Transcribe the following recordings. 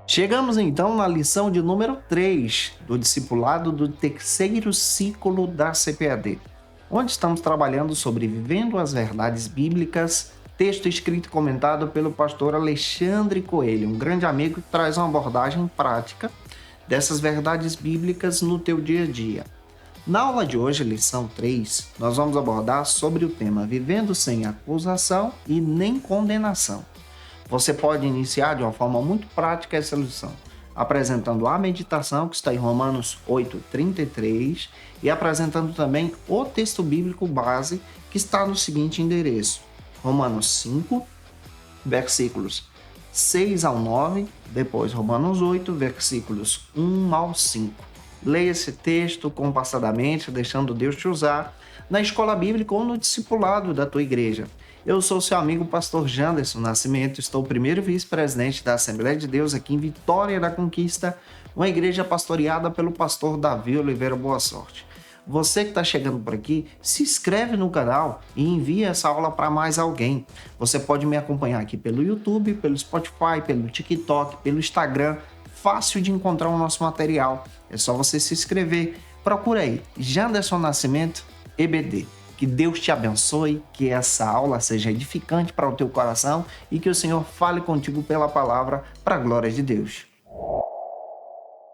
Chegamos então na lição de número 3 do discipulado do terceiro ciclo da CPAD, onde estamos trabalhando sobre Vivendo as Verdades Bíblicas, texto escrito e comentado pelo pastor Alexandre Coelho, um grande amigo que traz uma abordagem prática dessas verdades bíblicas no teu dia a dia. Na aula de hoje, lição 3, nós vamos abordar sobre o tema Vivendo sem acusação e nem condenação. Você pode iniciar de uma forma muito prática essa lição, apresentando a meditação que está em Romanos 8:33 e apresentando também o texto bíblico base que está no seguinte endereço: Romanos 5, versículos 6 ao 9, depois Romanos 8, versículos 1 ao 5. Leia esse texto compassadamente, deixando Deus te usar na escola bíblica ou no discipulado da tua igreja. Eu sou seu amigo pastor Janderson Nascimento, estou primeiro vice-presidente da Assembleia de Deus aqui em Vitória da Conquista, uma igreja pastoreada pelo pastor Davi Oliveira Boa Sorte. Você que está chegando por aqui, se inscreve no canal e envia essa aula para mais alguém. Você pode me acompanhar aqui pelo YouTube, pelo Spotify, pelo TikTok, pelo Instagram. Fácil de encontrar o nosso material. É só você se inscrever. Procura aí, Janderson Nascimento, EBD. Que Deus te abençoe, que essa aula seja edificante para o teu coração e que o Senhor fale contigo pela palavra para a glória de Deus.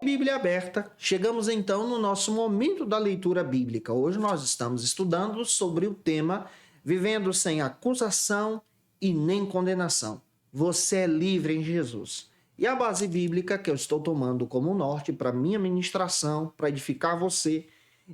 Bíblia aberta, chegamos então no nosso momento da leitura bíblica. Hoje nós estamos estudando sobre o tema Vivendo sem acusação e nem condenação. Você é livre em Jesus. E a base bíblica que eu estou tomando como norte para minha ministração, para edificar você,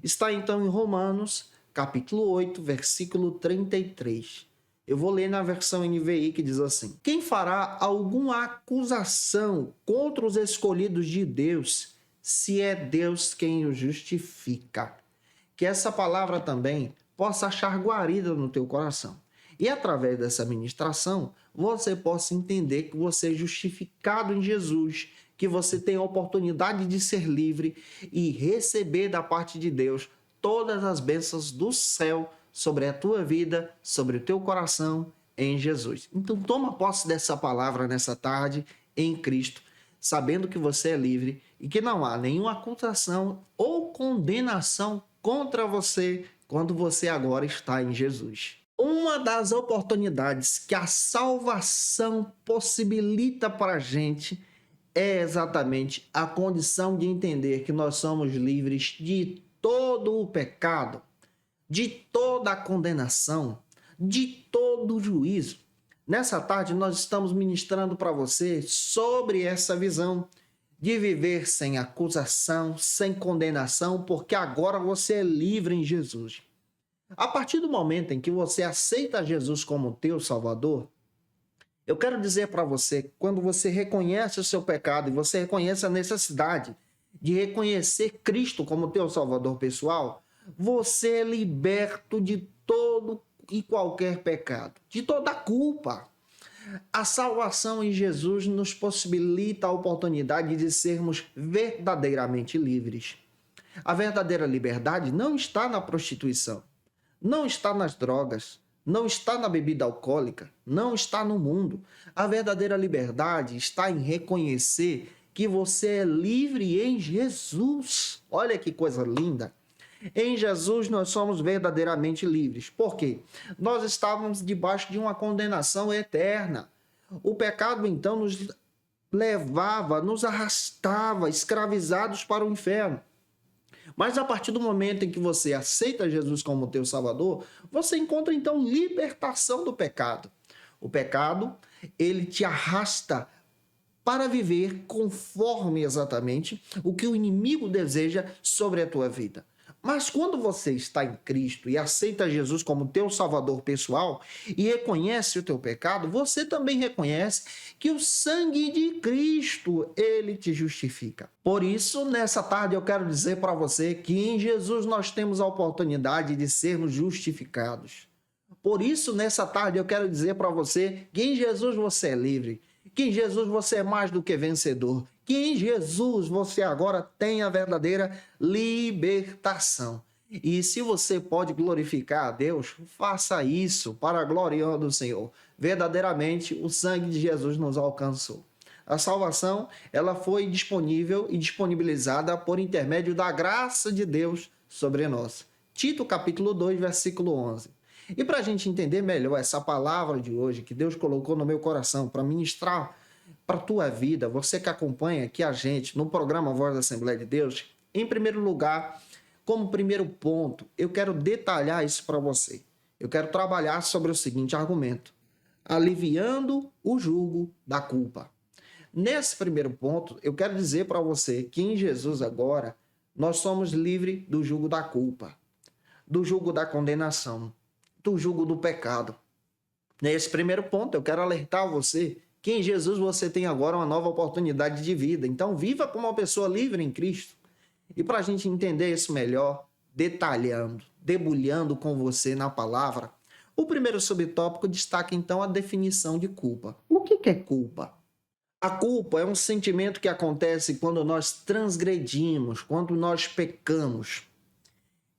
está então em Romanos, capítulo 8, versículo 33. Eu vou ler na versão NVI que diz assim: Quem fará alguma acusação contra os escolhidos de Deus, se é Deus quem os justifica? Que essa palavra também possa achar guarida no teu coração. E através dessa ministração, você possa entender que você é justificado em Jesus, que você tem a oportunidade de ser livre e receber da parte de Deus todas as bênçãos do céu sobre a tua vida, sobre o teu coração em Jesus. Então toma posse dessa palavra nessa tarde em Cristo, sabendo que você é livre e que não há nenhuma acusação ou condenação contra você quando você agora está em Jesus. Uma das oportunidades que a salvação possibilita para a gente é exatamente a condição de entender que nós somos livres de todo o pecado, de toda a condenação, de todo o juízo. Nessa tarde nós estamos ministrando para você sobre essa visão de viver sem acusação, sem condenação, porque agora você é livre em Jesus. A partir do momento em que você aceita Jesus como teu Salvador, eu quero dizer para você, quando você reconhece o seu pecado e você reconhece a necessidade de reconhecer Cristo como teu Salvador pessoal, você é liberto de todo e qualquer pecado, de toda culpa. A salvação em Jesus nos possibilita a oportunidade de sermos verdadeiramente livres. A verdadeira liberdade não está na prostituição, não está nas drogas, não está na bebida alcoólica, não está no mundo. A verdadeira liberdade está em reconhecer que você é livre em Jesus. Olha que coisa linda! Em Jesus nós somos verdadeiramente livres. Por quê? Nós estávamos debaixo de uma condenação eterna. O pecado então nos levava, nos arrastava, escravizados para o inferno. Mas a partir do momento em que você aceita Jesus como teu Salvador, você encontra então libertação do pecado. O pecado, ele te arrasta para viver conforme exatamente o que o inimigo deseja sobre a tua vida. Mas quando você está em Cristo e aceita Jesus como teu Salvador pessoal e reconhece o teu pecado, você também reconhece que o sangue de Cristo, ele te justifica. Por isso, nessa tarde eu quero dizer para você que em Jesus nós temos a oportunidade de sermos justificados. Por isso, nessa tarde eu quero dizer para você que em Jesus você é livre, que em Jesus você é mais do que vencedor, que em Jesus você agora tem a verdadeira libertação. E se você pode glorificar a Deus, faça isso para a glória do Senhor. Verdadeiramente, o sangue de Jesus nos alcançou. A salvação, ela foi disponível e disponibilizada por intermédio da graça de Deus sobre nós. Tito capítulo 2, versículo 11. E para a gente entender melhor essa palavra de hoje que Deus colocou no meu coração para ministrar para a tua vida, você que acompanha aqui a gente no programa Voz da Assembleia de Deus, em primeiro lugar, como primeiro ponto, eu quero detalhar isso para você. Eu quero trabalhar sobre o seguinte argumento: aliviando o jugo da culpa. Nesse primeiro ponto, eu quero dizer para você que em Jesus agora, nós somos livres do jugo da culpa, do jugo da condenação, do jugo do pecado. Nesse primeiro ponto, eu quero alertar você que em Jesus você tem agora uma nova oportunidade de vida. Então, viva como uma pessoa livre em Cristo. E para a gente entender isso melhor, detalhando, debulhando com você na palavra, o primeiro subtópico destaca então a definição de culpa. O que é culpa? A culpa é um sentimento que acontece quando nós transgredimos, quando nós pecamos,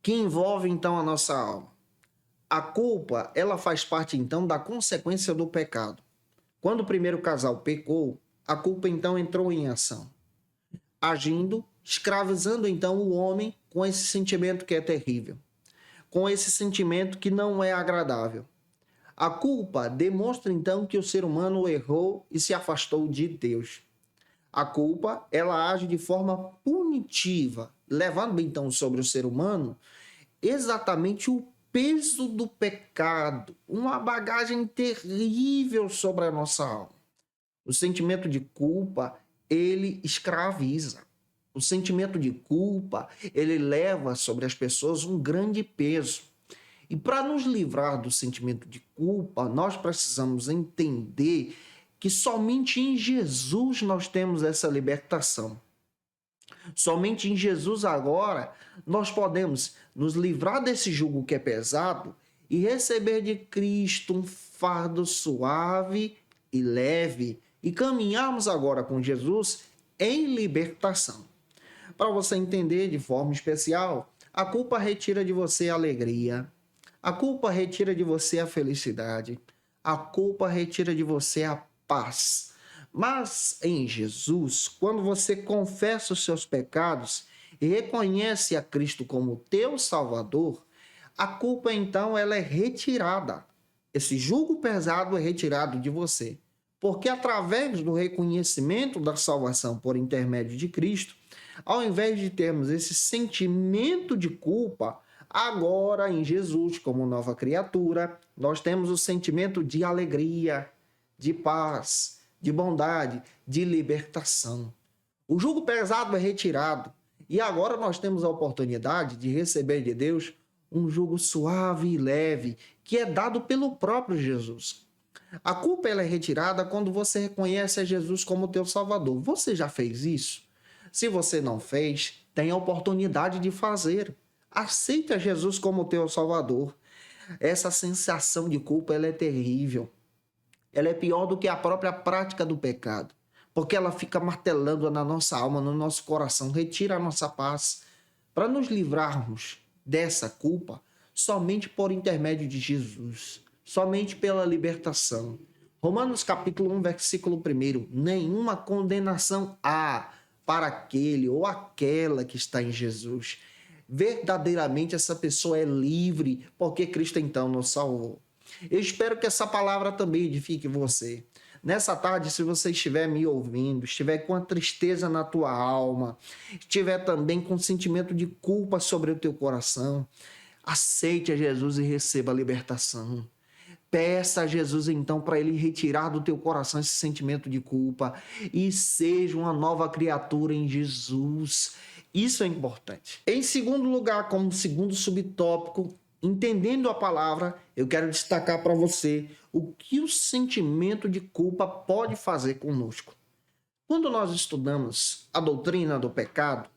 que envolve então a nossa alma. A culpa, ela faz parte então da consequência do pecado. Quando o primeiro casal pecou, a culpa então entrou em ação, agindo, escravizando então o homem com esse sentimento que é terrível, com esse sentimento que não é agradável. A culpa demonstra então que o ser humano errou e se afastou de Deus. A culpa, ela age de forma punitiva, levando então sobre o ser humano exatamente o peso do pecado, uma bagagem terrível sobre a nossa alma. O sentimento de culpa, ele escraviza. O sentimento de culpa, ele leva sobre as pessoas um grande peso. E para nos livrar do sentimento de culpa, nós precisamos entender que somente em Jesus nós temos essa libertação. Somente em Jesus agora nós podemos nos livrar desse jugo que é pesado e receber de Cristo um fardo suave e leve e caminharmos agora com Jesus em libertação. Para você entender de forma especial, a culpa retira de você a alegria, a culpa retira de você a felicidade, a culpa retira de você a paz. Mas em Jesus, quando você confessa os seus pecados e reconhece a Cristo como teu Salvador, a culpa então ela é retirada. Esse jugo pesado é retirado de você. Porque através do reconhecimento da salvação por intermédio de Cristo, ao invés de termos esse sentimento de culpa, agora em Jesus, como nova criatura, nós temos o sentimento de alegria, de paz, de bondade, de libertação. O jugo pesado é retirado e agora nós temos a oportunidade de receber de Deus um jugo suave e leve, que é dado pelo próprio Jesus. A culpa ela é retirada quando você reconhece a Jesus como teu Salvador. Você já fez isso? Se você não fez, tem a oportunidade de fazer. Aceita Jesus como teu Salvador. Essa sensação de culpa ela é terrível. Ela é pior do que a própria prática do pecado, porque ela fica martelando na nossa alma, no nosso coração, retira a nossa paz. Para nos livrarmos dessa culpa, somente por intermédio de Jesus, somente pela libertação. Romanos capítulo 1, versículo 1, nenhuma condenação há para aquele ou aquela que está em Jesus. Verdadeiramente essa pessoa é livre, porque Cristo então nos salvou. Eu espero que essa palavra também edifique você. Nessa tarde, se você estiver me ouvindo, estiver com a tristeza na tua alma, estiver também com um sentimento de culpa sobre o teu coração, aceite a Jesus e receba a libertação. Peça a Jesus então para ele retirar do teu coração esse sentimento de culpa e seja uma nova criatura em Jesus. Isso é importante. Em segundo lugar, como segundo subtópico, entendendo a palavra, eu quero destacar para você o que o sentimento de culpa pode fazer conosco. Quando nós estudamos a doutrina do pecado,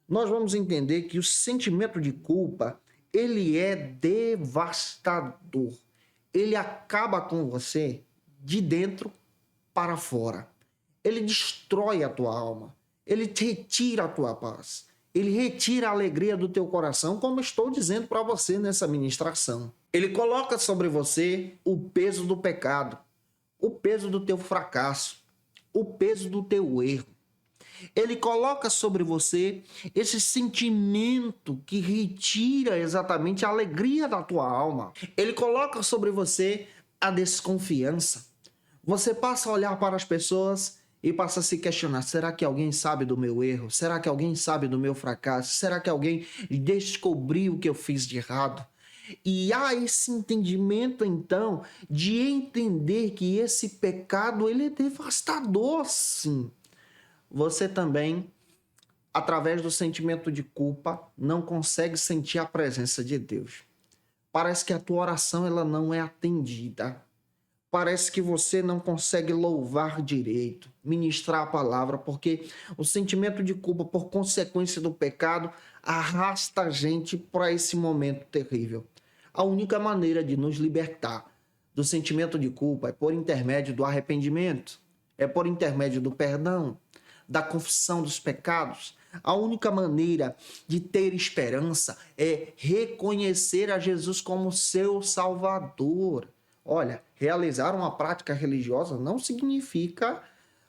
nós vamos entender que o sentimento de culpa, ele é devastador. Ele acaba com você de dentro para fora. Ele destrói a tua alma. Ele te retira a tua paz. Ele retira a alegria do teu coração, como estou dizendo para você nessa ministração. Ele coloca sobre você o peso do pecado, o peso do teu fracasso, o peso do teu erro. Ele coloca sobre você esse sentimento que retira exatamente a alegria da tua alma. Ele coloca sobre você a desconfiança. Você passa a olhar para as pessoas e passa a se questionar: será que alguém sabe do meu erro? Será que alguém sabe do meu fracasso? Será que alguém descobriu o que eu fiz de errado? E há esse entendimento, então, de entender que esse pecado ele é devastador, sim. Você também, através do sentimento de culpa, não consegue sentir a presença de Deus. Parece que a tua oração ela não é atendida. Parece que você não consegue louvar direito, ministrar a palavra, porque o sentimento de culpa, por consequência do pecado, arrasta a gente para esse momento terrível. A única maneira de nos libertar do sentimento de culpa é por intermédio do arrependimento, é por intermédio do perdão, da confissão dos pecados. A única maneira de ter esperança é reconhecer a Jesus como seu Salvador. Olha, realizar uma prática religiosa não significa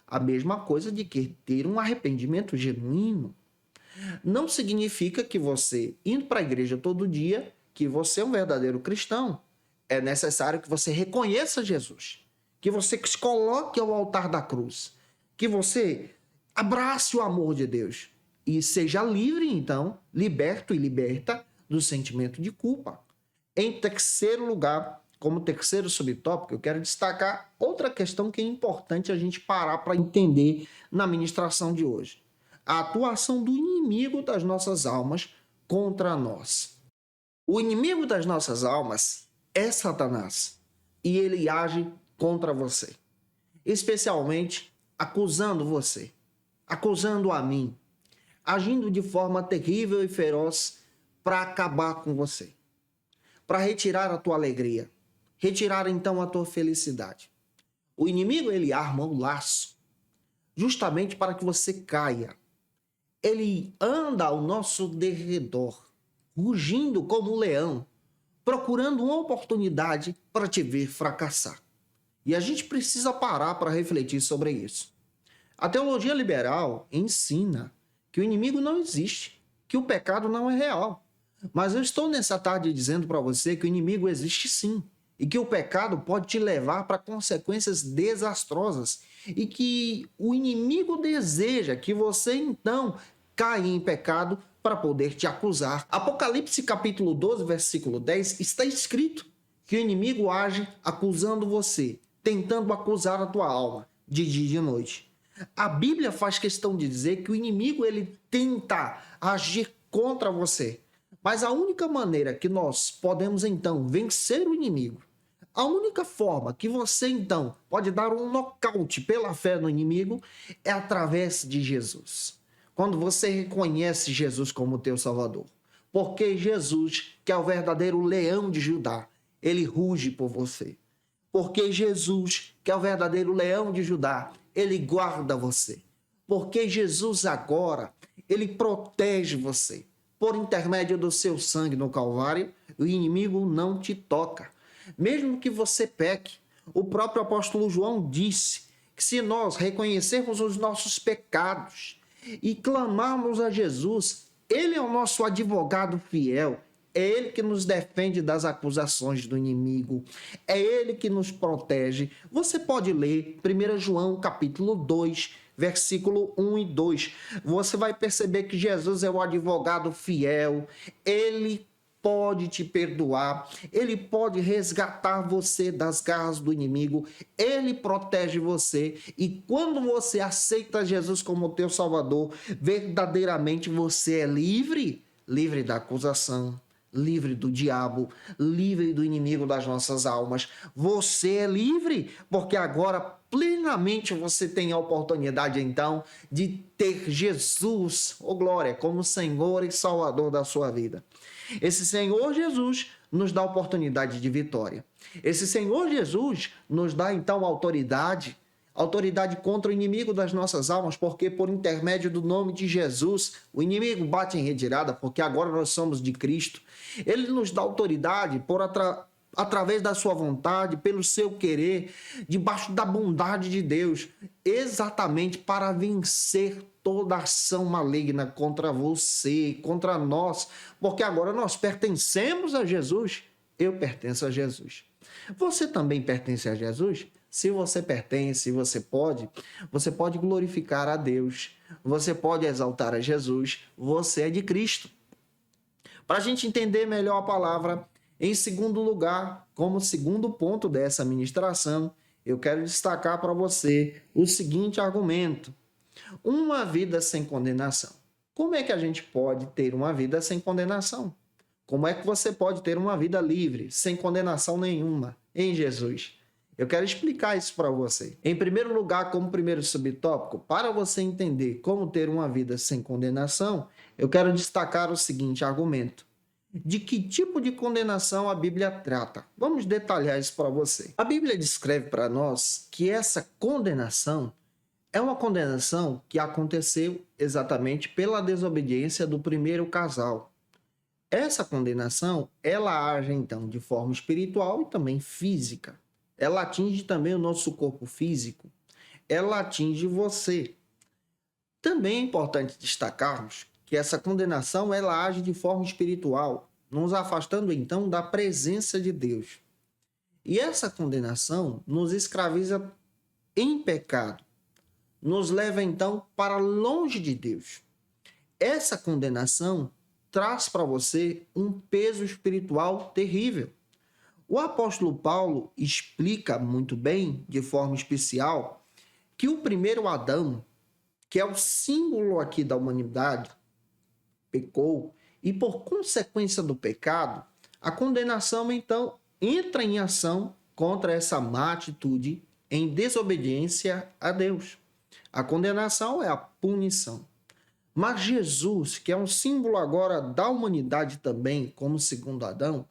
a mesma coisa de que ter um arrependimento genuíno. Não significa que você, indo para a igreja todo dia, que você é um verdadeiro cristão. É necessário que você reconheça Jesus, que você se coloque ao altar da cruz, que você abrace o amor de Deus e seja livre, então, liberto e liberta do sentimento de culpa. Em terceiro lugar, como terceiro subtópico, eu quero destacar outra questão que é importante a gente parar para entender na ministração de hoje. A atuação do inimigo das nossas almas contra nós. O inimigo das nossas almas é Satanás e ele age contra você, especialmente acusando você, acusando a mim, agindo de forma terrível e feroz para acabar com você, para retirar a tua alegria, retirar então a tua felicidade. O inimigo ele arma um laço justamente para que você caia. Ele anda ao nosso derredor, rugindo como um leão, procurando uma oportunidade para te ver fracassar. E a gente precisa parar para refletir sobre isso. A teologia liberal ensina que o inimigo não existe, que o pecado não é real. Mas eu estou nessa tarde dizendo para você que o inimigo existe sim, e que o pecado pode te levar para consequências desastrosas, e que o inimigo deseja que você então caia em pecado para poder te acusar. Apocalipse capítulo 12, versículo 10, está escrito que o inimigo age acusando você, tentando acusar a tua alma de dia e de noite. A Bíblia faz questão de dizer que o inimigo ele tenta agir contra você. Mas a única maneira que nós podemos então vencer o inimigo, a única forma que você então pode dar um nocaute pela fé no inimigo é através de Jesus. Quando você reconhece Jesus como teu Salvador. Porque Jesus, que é o verdadeiro leão de Judá, ele ruge por você. Porque Jesus, que é o verdadeiro leão de Judá, ele guarda você. Porque Jesus agora, ele protege você. Por intermédio do seu sangue no Calvário, o inimigo não te toca. Mesmo que você peque, o próprio apóstolo João disse que se nós reconhecermos os nossos pecados e clamarmos a Jesus, ele é o nosso advogado fiel, é ele que nos defende das acusações do inimigo, é ele que nos protege. Você pode ler 1 João capítulo 2, versículo 1 e 2. Você vai perceber que Jesus é o advogado fiel, ele pode te perdoar, ele pode resgatar você das garras do inimigo, ele protege você e quando você aceita Jesus como teu Salvador, verdadeiramente você é livre, livre da acusação, livre do diabo, livre do inimigo das nossas almas. Você é livre, porque agora plenamente você tem a oportunidade então de ter Jesus, oh glória, como Senhor e Salvador da sua vida. Esse Senhor Jesus nos dá oportunidade de vitória. Esse Senhor Jesus nos dá então autoridade contra o inimigo das nossas almas, porque por intermédio do nome de Jesus, o inimigo bate em retirada, porque agora nós somos de Cristo. Ele nos dá autoridade através da sua vontade, pelo seu querer, debaixo da bondade de Deus, exatamente para vencer toda ação maligna contra você, contra nós, porque agora nós pertencemos a Jesus. Eu pertenço a Jesus. Você também pertence a Jesus? Se você pertence, você pode glorificar a Deus, você pode exaltar a Jesus, você é de Cristo. Para a gente entender melhor a palavra, em segundo lugar, como segundo ponto dessa ministração, eu quero destacar para você o seguinte argumento: uma vida sem condenação. Como é que a gente pode ter uma vida sem condenação? Como é que você pode ter uma vida livre, sem condenação nenhuma, em Jesus? Eu quero explicar isso para você. Em primeiro lugar, como primeiro subtópico, para você entender como ter uma vida sem condenação, eu quero destacar o seguinte argumento: de que tipo de condenação a Bíblia trata? Vamos detalhar isso para você. A Bíblia descreve para nós que essa condenação é uma condenação que aconteceu exatamente pela desobediência do primeiro casal. Essa condenação, ela age então de forma espiritual e também física. Ela atinge também o nosso corpo físico. Ela atinge você. Também é importante destacarmos que essa condenação ela age de forma espiritual, nos afastando então da presença de Deus. E essa condenação nos escraviza em pecado, nos leva então para longe de Deus. Essa condenação traz para você um peso espiritual terrível. O apóstolo Paulo explica muito bem, de forma especial, que o primeiro Adão, que é o símbolo aqui da humanidade, pecou, e por consequência do pecado, a condenação então entra em ação contra essa má atitude em desobediência a Deus. A condenação é a punição. Mas Jesus, que é um símbolo agora da humanidade também, como segundo Adão,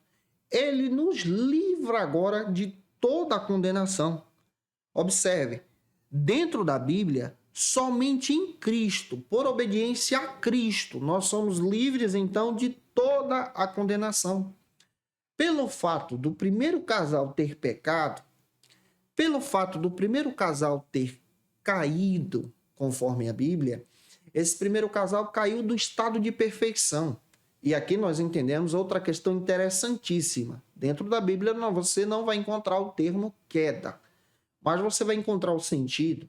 ele nos livra agora de toda a condenação. Observe, dentro da Bíblia, somente em Cristo, por obediência a Cristo, nós somos livres então de toda a condenação. Pelo fato do primeiro casal ter pecado, pelo fato do primeiro casal ter caído, conforme a Bíblia, esse primeiro casal caiu do estado de perfeição. E aqui nós entendemos outra questão interessantíssima. Dentro da Bíblia você não vai encontrar o termo queda, mas você vai encontrar o sentido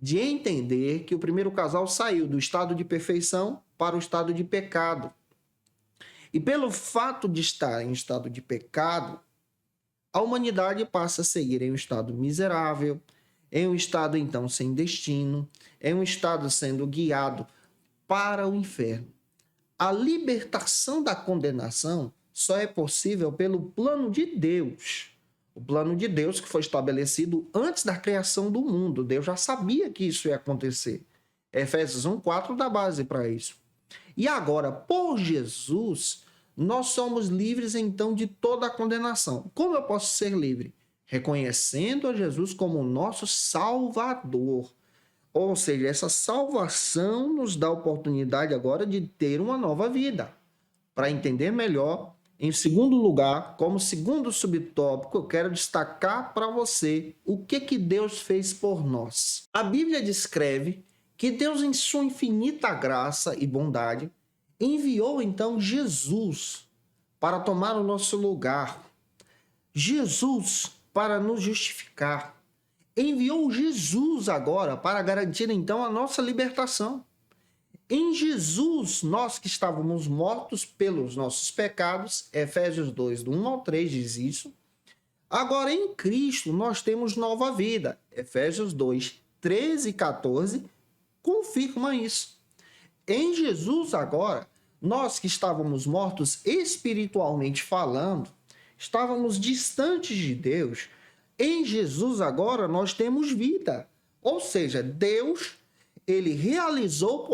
de entender que o primeiro casal saiu do estado de perfeição para o estado de pecado. E pelo fato de estar em estado de pecado, a humanidade passa a seguir em um estado miserável, em um estado então sem destino, em um estado sendo guiado para o inferno. A libertação da condenação só é possível pelo plano de Deus. O plano de Deus que foi estabelecido antes da criação do mundo. Deus já sabia que isso ia acontecer. Efésios 1:4 dá base para isso. E agora, por Jesus, nós somos livres então de toda a condenação. Como eu posso ser livre? Reconhecendo a Jesus como nosso Salvador. Ou seja, essa salvação nos dá a oportunidade agora de ter uma nova vida. Para entender melhor, em segundo lugar, como segundo subtópico, eu quero destacar para você o que Deus fez por nós. A Bíblia descreve que Deus, em sua infinita graça e bondade, enviou então Jesus para tomar o nosso lugar. Jesus para nos justificar. Enviou Jesus agora para garantir então a nossa libertação. Em Jesus, nós que estávamos mortos pelos nossos pecados, Efésios 2, do 1 ao 3 diz isso. Agora em Cristo nós temos nova vida. Efésios 2, 13 e 14 confirma isso. Em Jesus agora, nós que estávamos mortos espiritualmente falando, estávamos distantes de Deus. Em Jesus agora nós temos vida. Ou seja, Deus, ele realizou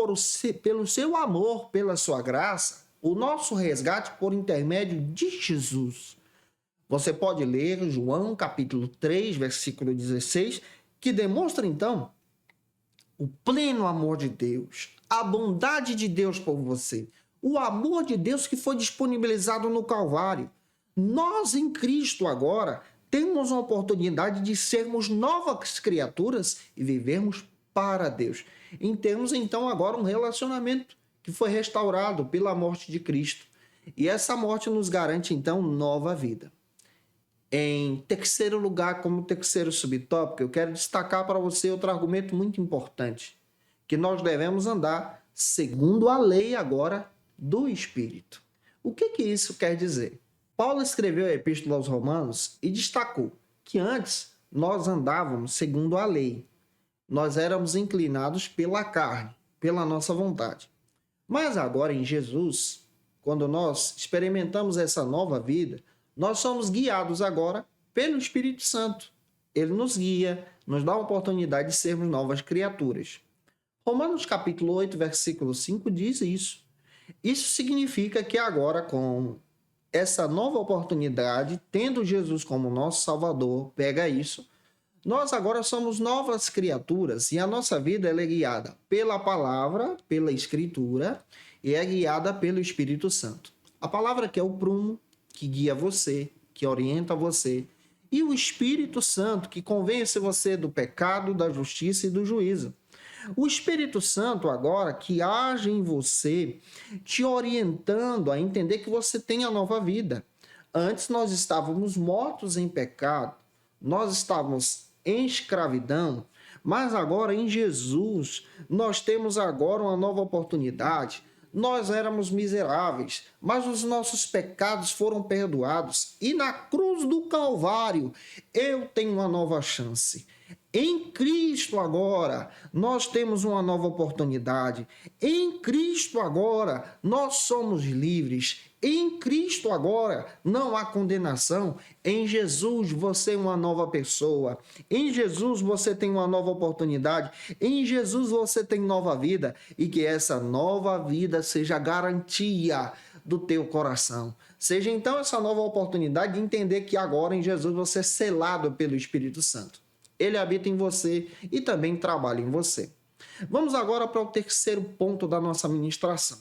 pelo seu amor, pela sua graça, o nosso resgate por intermédio de Jesus. Você pode ler João capítulo 3, versículo 16, que demonstra então o pleno amor de Deus, a bondade de Deus por você, o amor de Deus que foi disponibilizado no Calvário. Nós em Cristo agora temos a oportunidade de sermos novas criaturas e vivermos para Deus. E temos então agora um relacionamento que foi restaurado pela morte de Cristo. E essa morte nos garante então nova vida. Em terceiro lugar, como terceiro subtópico, eu quero destacar para você outro argumento muito importante, que nós devemos andar segundo a lei agora do Espírito. O que isso quer dizer? Paulo escreveu a Epístola aos Romanos e destacou que antes nós andávamos segundo a lei. Nós éramos inclinados pela carne, pela nossa vontade. Mas agora em Jesus, quando nós experimentamos essa nova vida, nós somos guiados agora pelo Espírito Santo. Ele nos guia, nos dá a oportunidade de sermos novas criaturas. Romanos capítulo 8, versículo 5 diz isso. Isso significa que agora, com essa nova oportunidade, tendo Jesus como nosso Salvador, pega isso, nós agora somos novas criaturas e a nossa vida ela é guiada pela palavra, pela Escritura e é guiada pelo Espírito Santo. A palavra que é o prumo, que guia você, que orienta você, e o Espírito Santo, que convence você do pecado, da justiça e do juízo. O Espírito Santo agora que age em você, te orientando a entender que você tem a nova vida. Antes nós estávamos mortos em pecado, nós estávamos em escravidão, mas agora em Jesus nós temos agora uma nova oportunidade. Nós éramos miseráveis, mas os nossos pecados foram perdoados. E na cruz do Calvário, eu tenho uma nova chance. Em Cristo agora, nós temos uma nova oportunidade. Em Cristo agora, nós somos livres. Em Cristo agora, não há condenação. Em Jesus, você é uma nova pessoa. Em Jesus, você tem uma nova oportunidade. Em Jesus, você tem nova vida. E que essa nova vida seja garantia do teu coração. Seja então essa nova oportunidade de entender que agora em Jesus você é selado pelo Espírito Santo. Ele habita em você e também trabalha em você. Vamos agora para o terceiro ponto da nossa ministração.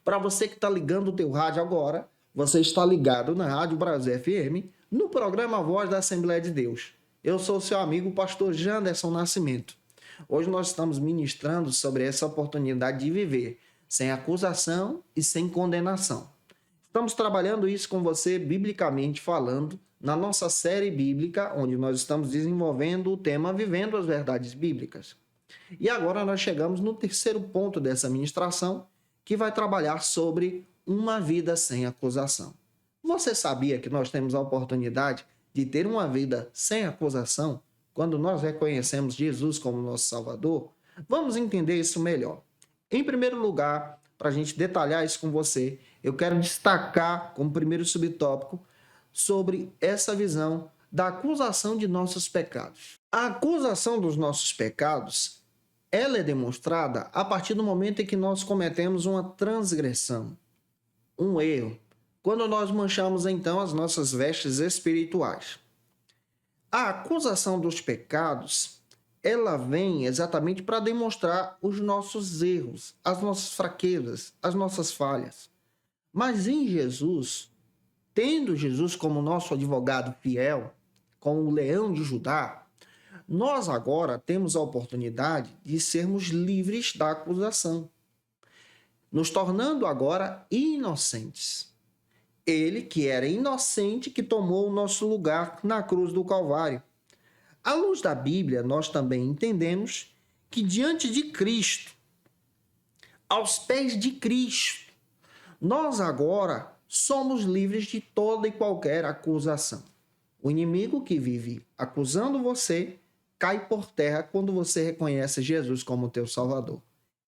Para você que está ligando o teu rádio agora, você está ligado na Rádio Brasil FM, no programa Voz da Assembleia de Deus. Eu sou seu amigo, pastor Janderson Nascimento. Hoje nós estamos ministrando sobre essa oportunidade de viver sem acusação e sem condenação. Estamos trabalhando isso com você, biblicamente falando, na nossa série bíblica, onde nós estamos desenvolvendo o tema Vivendo as Verdades Bíblicas. E agora nós chegamos no terceiro ponto dessa ministração, que vai trabalhar sobre uma vida sem acusação. Você sabia que nós temos a oportunidade de ter uma vida sem acusação quando nós reconhecemos Jesus como nosso Salvador? Vamos entender isso melhor. Em primeiro lugar, para a gente detalhar isso com você, eu quero destacar como primeiro subtópico sobre essa visão da acusação de nossos pecados. A acusação dos nossos pecados, ela é demonstrada a partir do momento em que nós cometemos uma transgressão, um erro, quando nós manchamos então as nossas vestes espirituais. A acusação dos pecados, ela vem exatamente para demonstrar os nossos erros, as nossas fraquezas, as nossas falhas. Mas em Jesus, tendo Jesus como nosso advogado fiel, como o leão de Judá, nós agora temos a oportunidade de sermos livres da acusação, nos tornando agora inocentes. Ele que era inocente, que tomou o nosso lugar na cruz do Calvário. À luz da Bíblia, nós também entendemos que diante de Cristo, aos pés de Cristo, nós agora somos livres de toda e qualquer acusação. O inimigo que vive acusando você cai por terra quando você reconhece Jesus como teu Salvador.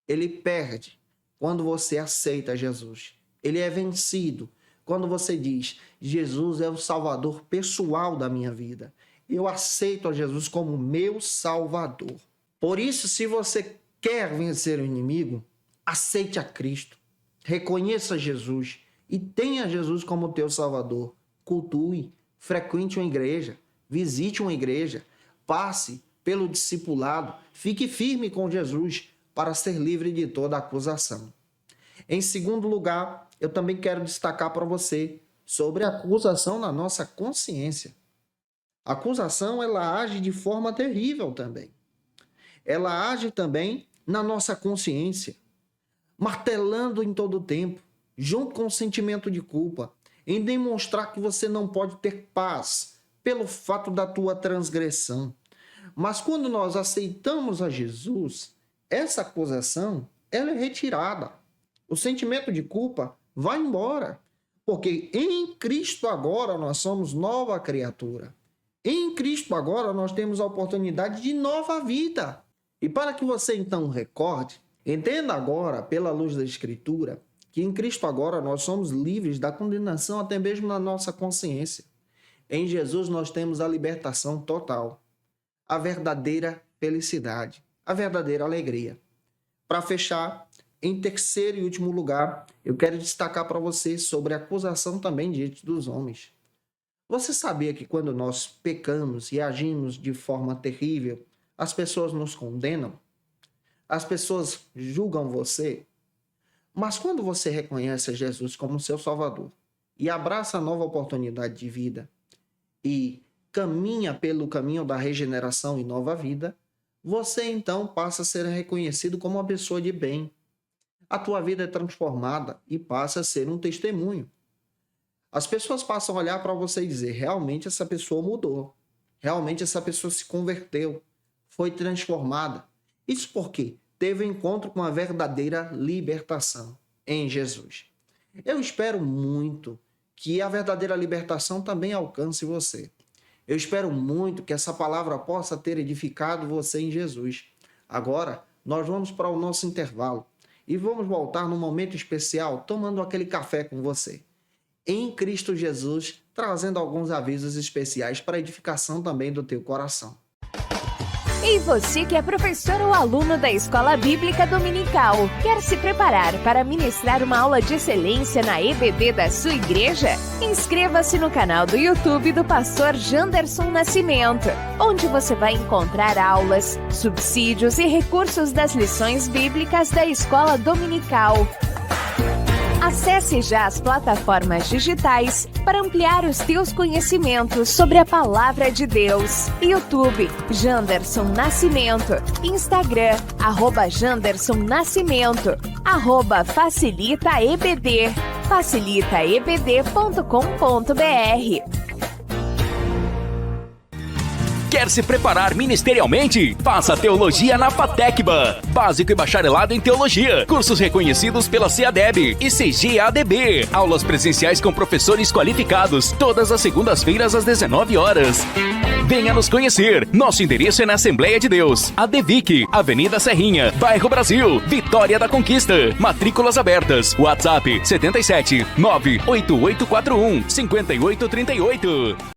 Ele perde quando você aceita Jesus. Ele é vencido quando você diz: Jesus é o Salvador pessoal da minha vida. Eu aceito a Jesus como meu Salvador. Por isso, se você quer vencer o inimigo, aceite a Cristo. Reconheça Jesus e tenha Jesus como teu Salvador. Cultue, frequente uma igreja, visite uma igreja, passe pelo discipulado, fique firme com Jesus para ser livre de toda acusação. Em segundo lugar, eu também quero destacar para você sobre a acusação na nossa consciência. A acusação, ela age de forma terrível também. Ela age também na nossa consciência, martelando em todo o tempo, junto com o sentimento de culpa, em demonstrar que você não pode ter paz pelo fato da tua transgressão. Mas quando nós aceitamos a Jesus, essa acusação, ela é retirada. O sentimento de culpa vai embora, porque em Cristo agora nós somos nova criatura. Em Cristo agora nós temos a oportunidade de nova vida. E para que você então recorde, entenda agora, pela luz da Escritura, que em Cristo agora nós somos livres da condenação até mesmo na nossa consciência. Em Jesus nós temos a libertação total, a verdadeira felicidade, a verdadeira alegria. Para fechar, em terceiro e último lugar, eu quero destacar para você sobre a acusação também diante dos homens. Você sabia que quando nós pecamos e agimos de forma terrível, as pessoas nos condenam? As pessoas julgam você? Mas quando você reconhece Jesus como seu Salvador e abraça a nova oportunidade de vida e caminha pelo caminho da regeneração e nova vida, você então passa a ser reconhecido como uma pessoa de bem. A tua vida é transformada e passa a ser um testemunho. As pessoas passam a olhar para você e dizer, realmente essa pessoa mudou, realmente essa pessoa se converteu, foi transformada. Isso porque teve um encontro com a verdadeira libertação em Jesus. Eu espero muito que a verdadeira libertação também alcance você. Eu espero muito que essa palavra possa ter edificado você em Jesus. Agora, nós vamos para o nosso intervalo e vamos voltar num momento especial tomando aquele café com você. Em Cristo Jesus, trazendo alguns avisos especiais para a edificação também do teu coração. E você que é professor ou aluno da Escola Bíblica Dominical, quer se preparar para ministrar uma aula de excelência na EBD da sua igreja? Inscreva-se no canal do YouTube do pastor Janderson Nascimento, onde você vai encontrar aulas, subsídios e recursos das lições bíblicas da Escola Dominical. Acesse já as plataformas digitais para ampliar os teus conhecimentos sobre a Palavra de Deus. YouTube, Janderson Nascimento. Instagram, @Janderson Nascimento. @FacilitaEBD. facilitaebd.com.br. Quer se preparar ministerialmente? Faça Teologia na FATECBA. Básico e bacharelado em Teologia. Cursos reconhecidos pela CEADEB e CGADB. Aulas presenciais com professores qualificados. Todas as segundas-feiras às 19 horas. Venha nos conhecer. Nosso endereço é na Assembleia de Deus. ADVIC, Avenida Serrinha, Bairro Brasil, Vitória da Conquista. Matrículas abertas. WhatsApp 77 98841 5838.